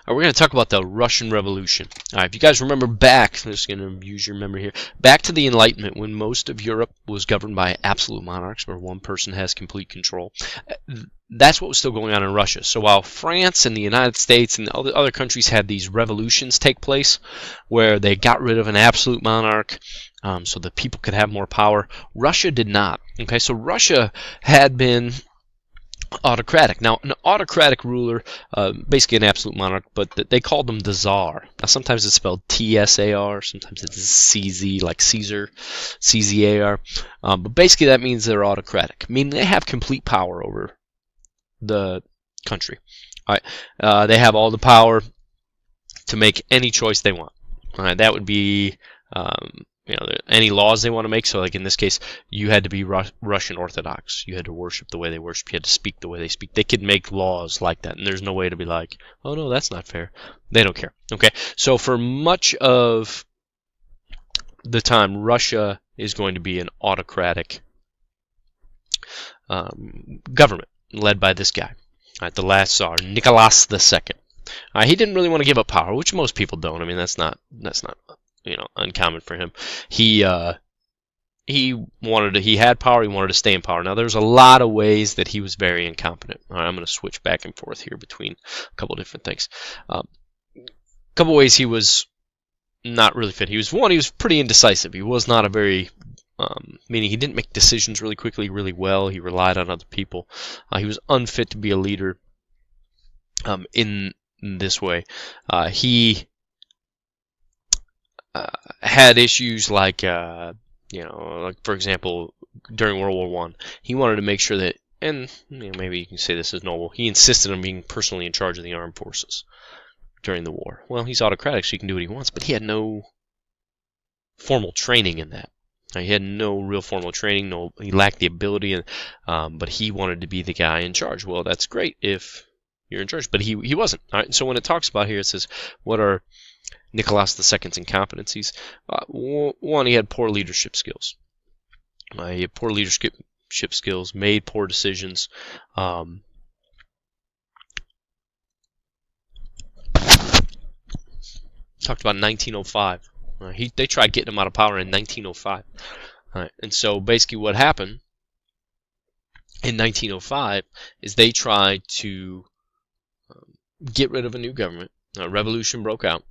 We're going to talk about the Russian Revolution. All right, if you guys remember back, I'm just going to use your memory here, back to the Enlightenment when most of Europe was governed by absolute monarchs where one person has complete control. That's what was still going on in Russia. So while France and the United States and other countries had these revolutions take place where they got rid of an absolute monarch so the people could have more power, Russia did not. Okay, so Russia had been autocratic. Now, an autocratic ruler, basically an absolute monarch, but they called them the Tsar. Now, sometimes it's spelled T-S-A-R, sometimes it's C-Z, like Caesar, C-Z-A-R. But basically that means they're autocratic, meaning they have complete power over the country. All right, they have all the power to make any choice they want. All right, that would be any laws they want to make. So like in this case, you had to be Russian Orthodox. You had to worship the way they worship. You had to speak the way they speak. They could make laws like that, and there's no way to be like, oh no, that's not fair. They don't care. Okay, so for much of the time, Russia is going to be an autocratic government led by this guy, the last Tsar, Nicholas II. He didn't really want to give up power, which most people don't. I mean, that's not uncommon for him. He had power. He wanted to stay in power. Now, there's a lot of ways that he was very incompetent. All right, I'm going to switch back and forth here between a couple different things. A couple ways he was not really fit. He was pretty indecisive. He was not a very meaning he didn't make decisions really quickly, really well. He relied on other people. He was unfit to be a leader in this way. He had issues like, like for example, during World War I, he wanted to make sure that, and maybe you can say this is normal, he insisted on being personally in charge of the armed forces during the war. Well, he's autocratic, so he can do what he wants, but he had no formal training in that. He had no real formal training. He lacked the ability, but he wanted to be the guy in charge. Well, that's great if you're in charge, but he wasn't. All right, so when it talks about here, it says, what are Nicholas II's incompetencies? One, he had poor leadership skills. He had poor leadership skills, made poor decisions. Talked about 1905. They tried getting him out of power in 1905. All right, and so basically what happened in 1905 is they tried to get rid of a new government. A revolution broke out.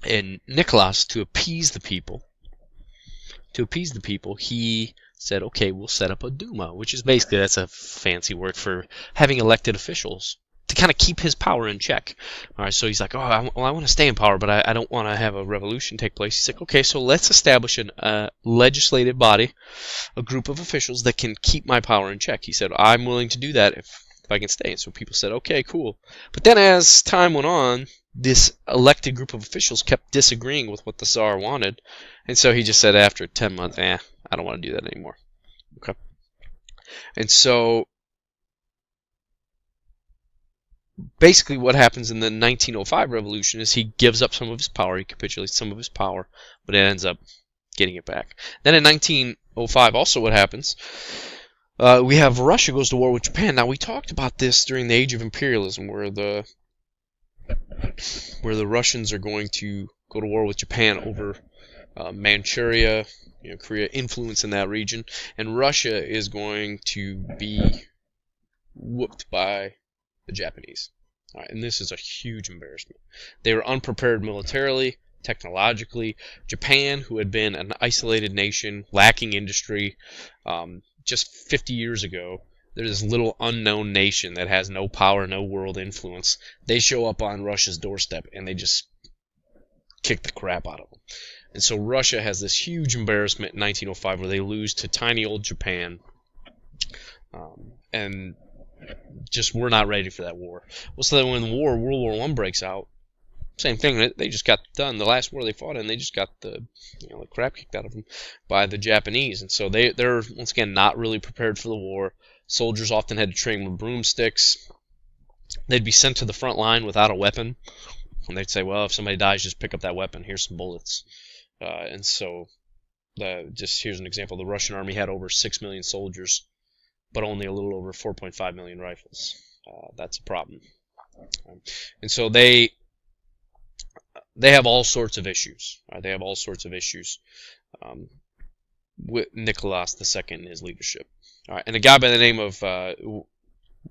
And Nicholas, to appease the people, he said, okay, we'll set up a Duma, which is basically, that's a fancy word for having elected officials to kind of keep his power in check. All right, so he's like, I want to stay in power, but I don't want to have a revolution take place. He's like, okay, so let's establish a legislative body, a group of officials that can keep my power in check. He said, I'm willing to do that if I can stay. And so people said, okay, cool. But then as time went on, this elected group of officials kept disagreeing with what the Tsar wanted. And so he just said after 10 months, I don't want to do that anymore. Okay. And so basically what happens in the 1905 revolution is he gives up some of his power, he capitulates some of his power, but it ends up getting it back. Then in 1905 also what happens, we have Russia goes to war with Japan. Now we talked about this during the Age of Imperialism where the Russians are going to go to war with Japan over Manchuria, Korea, influence in that region, and Russia is going to be whooped by the Japanese. All right, and this is a huge embarrassment. They were unprepared militarily, technologically. Japan, who had been an isolated nation, lacking industry, just 50 years ago, they're this little unknown nation that has no power, no world influence. They show up on Russia's doorstep, and they just kick the crap out of them. And so Russia has this huge embarrassment in 1905 where they lose to tiny old Japan. And just we're not ready for that war. Well, so then when World War I breaks out, same thing. They just got done. The last war they fought in, they just got the crap kicked out of them by the Japanese. And so they're once again not really prepared for the war. Soldiers often had to train with broomsticks. They'd be sent to the front line without a weapon. And they'd say, well, if somebody dies, just pick up that weapon. Here's some bullets. And so just here's an example. The Russian army had over 6 million soldiers, but only a little over 4.5 million rifles. That's a problem. And so they have all sorts of issues. They have all sorts of issues with Nicholas II and his leadership. And a guy by the name of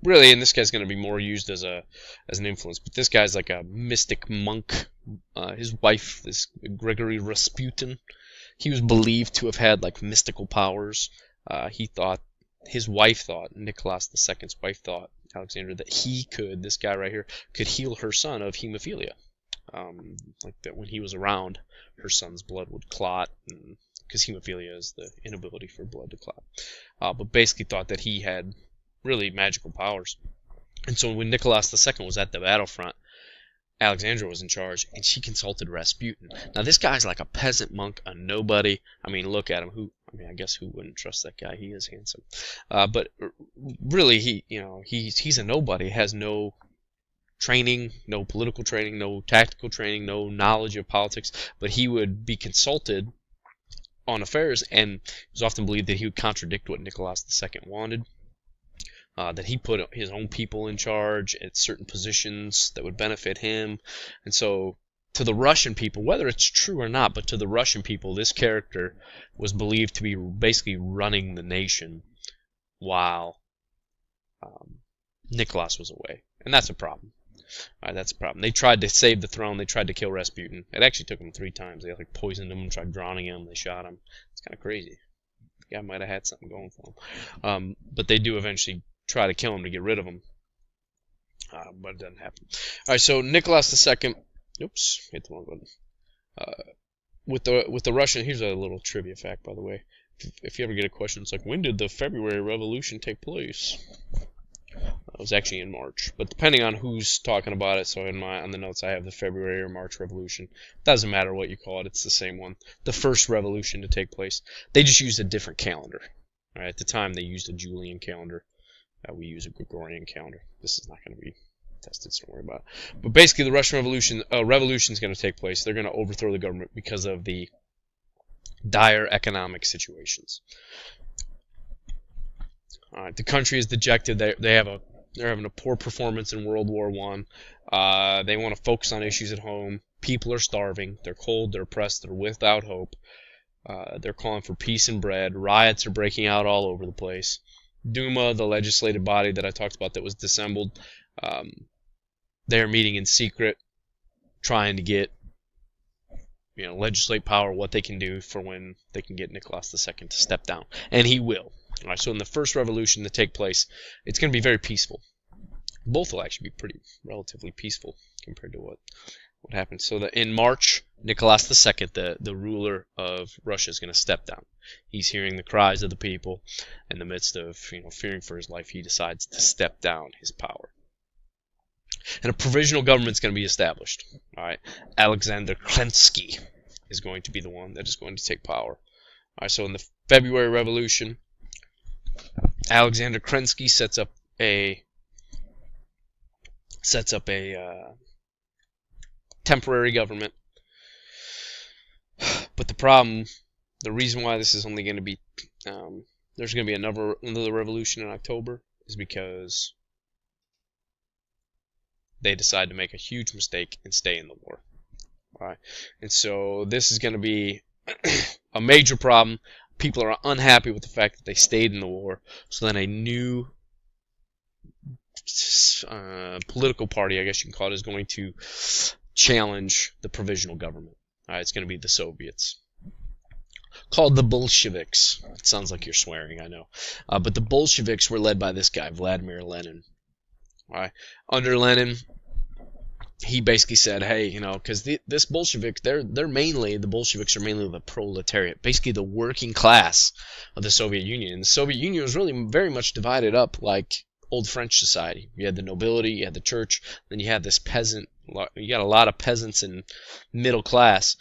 really, and this guy's going to be more used as an influence, but this guy's like a mystic monk. His wife, this Gregory Rasputin, he was believed to have had like mystical powers. His wife thought, Nicholas II's wife thought, Alexander, that this guy right here, could heal her son of hemophilia. Like that when he was around, her son's blood would clot, because hemophilia is the inability for blood to clot. But basically thought that he had really magical powers. And so when Nicholas II was at the battlefront, Alexandra was in charge, and she consulted Rasputin. Now this guy's like a peasant monk, a nobody. I mean, look at him. I guess who wouldn't trust that guy? He is handsome. But really, he's a nobody. Has no training, no political training, no tactical training, no knowledge of politics. But he would be consulted on affairs, and it was often believed that he would contradict what Nicholas II wanted. That he put his own people in charge at certain positions that would benefit him. And so to the Russian people, whether it's true or not, but to the Russian people, this character was believed to be basically running the nation while Nicholas was away. And that's a problem. That's a problem. They tried to save the throne. They tried to kill Rasputin. It actually took them 3 times. They like poisoned him, tried drowning him, they shot him. It's kind of crazy. The guy might have had something going for him. But they do eventually try to kill him to get rid of him, but it doesn't happen. All right, so Nicholas II. Oops, hit the wrong button. With the Russian, here's a little trivia fact, by the way. If you ever get a question, it's like, when did the February Revolution take place? It was actually in March, but depending on who's talking about it. So on the notes I have the February or March Revolution. Doesn't matter what you call it; it's the same one. The first revolution to take place. They just used a different calendar. All right, at the time they used a Julian calendar. We use a Gregorian calendar. This is not going to be tested, so don't worry about it. But basically, the Russian revolution is going to take place. They're going to overthrow the government because of the dire economic situations. All right, the country is dejected. They're having a poor performance in World War I. They want to focus on issues at home. People are starving. They're cold. They're oppressed. They're without hope. They're calling for peace and bread. Riots are breaking out all over the place. Duma, the legislative body that I talked about that was dissembled, they're meeting in secret, trying to get, legislate power, what they can do for when they can get Nicholas II to step down. And he will. All right, so in the first revolution to take place, it's going to be very peaceful. Both will actually be relatively peaceful compared to what happened. So in March, Nicholas II, the ruler of Russia, is going to step down. He's hearing the cries of the people. In the midst of fearing for his life, he decides to step down his power. And a provisional government is going to be established. All right, Alexander Kerensky is going to be the one that is going to take power. All right, so in the February Revolution, Alexander Kerensky sets up a temporary government. But the reason why this is only going to be, there's going to be another revolution in October, is because they decide to make a huge mistake and stay in the war. All right, and so this is going to be a major problem. People are unhappy with the fact that they stayed in the war. So then a new political party, I guess you can call it, is going to challenge the provisional government. All right, it's going to be the Soviets, called the Bolsheviks. It sounds like you're swearing, I know. But the Bolsheviks were led by this guy, Vladimir Lenin. All right. Under Lenin, he basically said, hey, because this Bolshevik, the Bolsheviks are mainly the proletariat, basically the working class of the Soviet Union. And the Soviet Union was really very much divided up like old French society. You had the nobility, you had the church, then you had this peasant. You got a lot of peasants and middle class.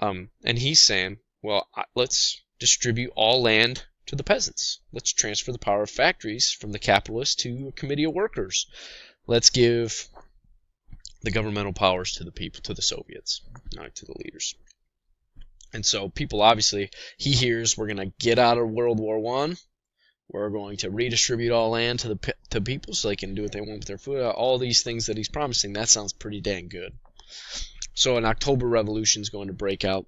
And he's saying, well, let's distribute all land to the peasants. Let's transfer the power of factories from the capitalists to a committee of workers. Let's give the governmental powers to the people, to the Soviets, not to the leaders. And so people, obviously, he hears we're going to get out of World War I. We're going to redistribute all land to people so they can do what they want with their food. All these things that he's promising, that sounds pretty dang good. So an October Revolution is going to break out,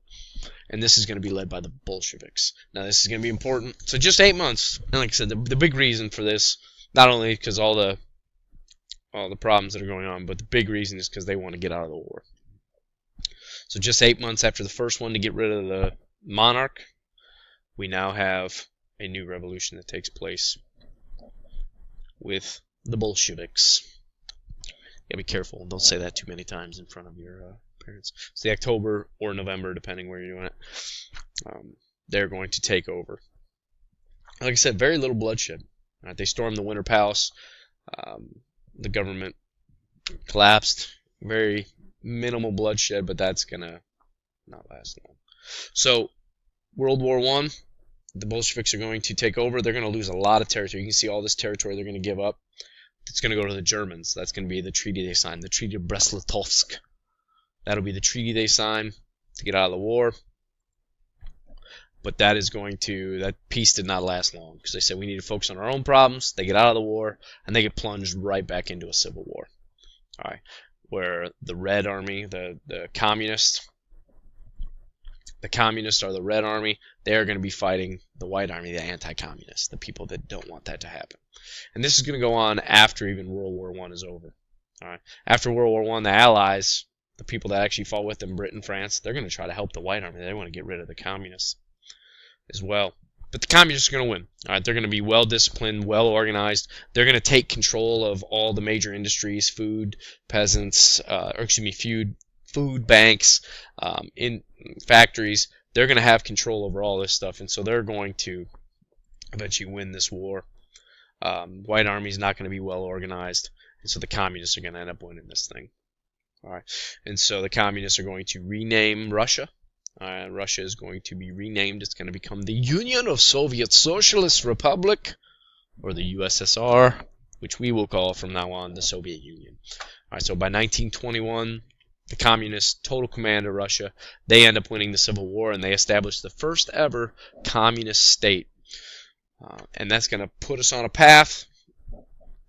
and this is going to be led by the Bolsheviks. Now this is going to be important. So just 8 months, and like I said, the big reason for this, not only because all the problems that are going on, but the big reason is because they want to get out of the war. So just 8 months after the first one to get rid of the monarch, we now have a new revolution that takes place with the Bolsheviks. You gotta be careful. Don't say that too many times in front of your parents. It's the October or November, depending where you're doing it. They're going to take over. Like I said, very little bloodshed. Right? They stormed the Winter Palace. The government collapsed. Very minimal bloodshed, but that's gonna not last long. So, World War I, the Bolsheviks are going to take over. They're going to lose a lot of territory. You can see all this territory they're going to give up. It's going to go to the Germans. That's going to be the treaty they signed, the Treaty of Brest-Litovsk. That'll be the treaty they sign to get out of the war. But that peace did not last long because they said we need to focus on our own problems. They get out of the war, and they get plunged right back into a civil war. All right, where the Red Army, the communists are the Red Army. They're going to be fighting the White Army, the anti-communists, the people that don't want that to happen. And this is going to go on after even World War I is over. All right, after World War I, the Allies, the people that actually fought with them, Britain, France, they're going to try to help the White Army. They want to get rid of the communists as well. But the communists are going to win. All right, they're going to be well disciplined, well organized. They're going to take control of all the major industries, food, peasants, food banks, in factories. They're going to have control over all this stuff, and so they're going to eventually win this war. White Army's not going to be well organized, and so the communists are going to end up winning this thing. All right, and so the communists are going to rename Russia. Russia is going to be renamed. It's going to become the Union of Soviet Socialist Republic, or the USSR, which we will call from now on the Soviet Union. All right, so by 1921, the communists, total command of Russia, they end up winning the Civil War, and they establish the first ever communist state. And that's going to put us on a path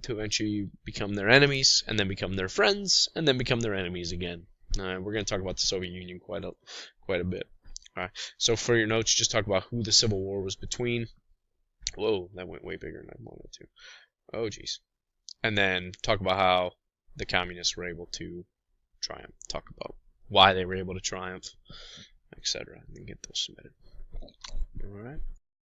to eventually become their enemies, and then become their friends, and then become their enemies again. We're going to talk about the Soviet Union quite a bit. All right. So for your notes, just talk about who the Civil War was between. Whoa, that went way bigger than I wanted to. Oh, geez. And then talk about how the communists were able to triumph. Talk about why they were able to triumph, etc. And get those submitted. All right.